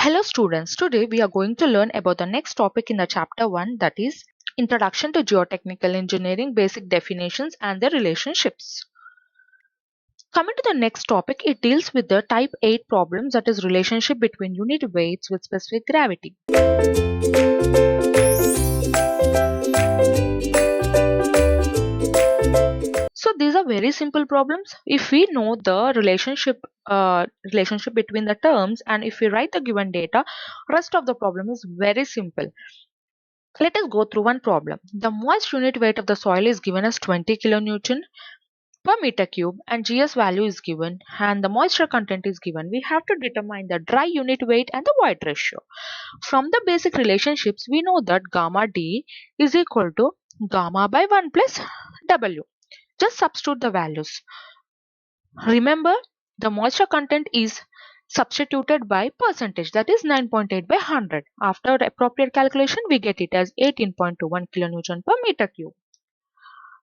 Hello students, today we are going to learn about the next topic in the chapter 1, that is Introduction to Geotechnical Engineering, Basic Definitions and their Relationships. Coming to the next topic, it deals with the type 8 problems, that is relationship between unit weights with specific gravity. So these are very simple problems. If we know the relationship between the terms and if we write the given data, rest of the problem is very simple. Let us go through one problem. The moist unit weight of the soil is given as 20 kilonewton per meter cube and GS value is given and the moisture content is given. We have to determine the dry unit weight and the void ratio. From the basic relationships, we know that gamma D is equal to gamma by 1 plus W. Just substitute the values. Remember, the moisture content is substituted by percentage, that is 9.8 by 100. After appropriate calculation, we get it as 18.21 kilonewton per meter cube.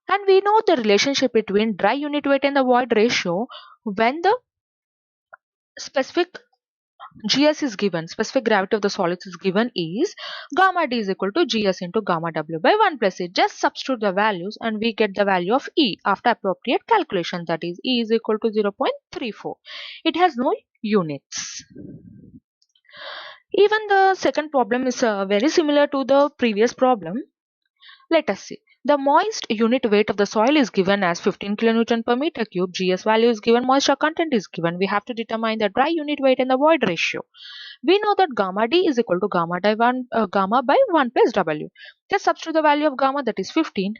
And we know the relationship between dry unit weight and the void ratio when the specific GS is given, specific gravity of the solids is given, is gamma D is equal to GS into gamma W by 1 plus E. Just substitute the values and we get the value of E after appropriate calculation, that is E is equal to 0.34. It has no units. Even the second problem is very similar to the previous problem. Let us see. The moist unit weight of the soil is given as 15 kilonewton per meter cube. GS value is given. Moisture content is given. We have to determine the dry unit weight and the void ratio. We know that gamma D is equal to gamma by 1 plus W. Just substitute the value of gamma, that is 15,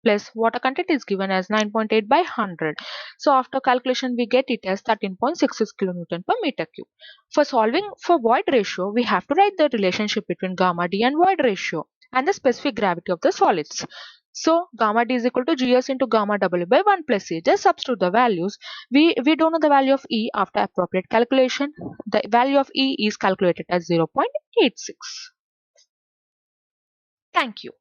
plus water content is given as 9.8 by 100. So after calculation, we get it as 13.66 kilonewton per meter cube. For solving for void ratio, we have to write the relationship between gamma D and void ratio and the specific gravity of the solids. So gamma D is equal to GS into gamma W by 1 plus E. Just substitute the values. We don't know the value of E after appropriate calculation. The value of E is calculated as 0.86. Thank you.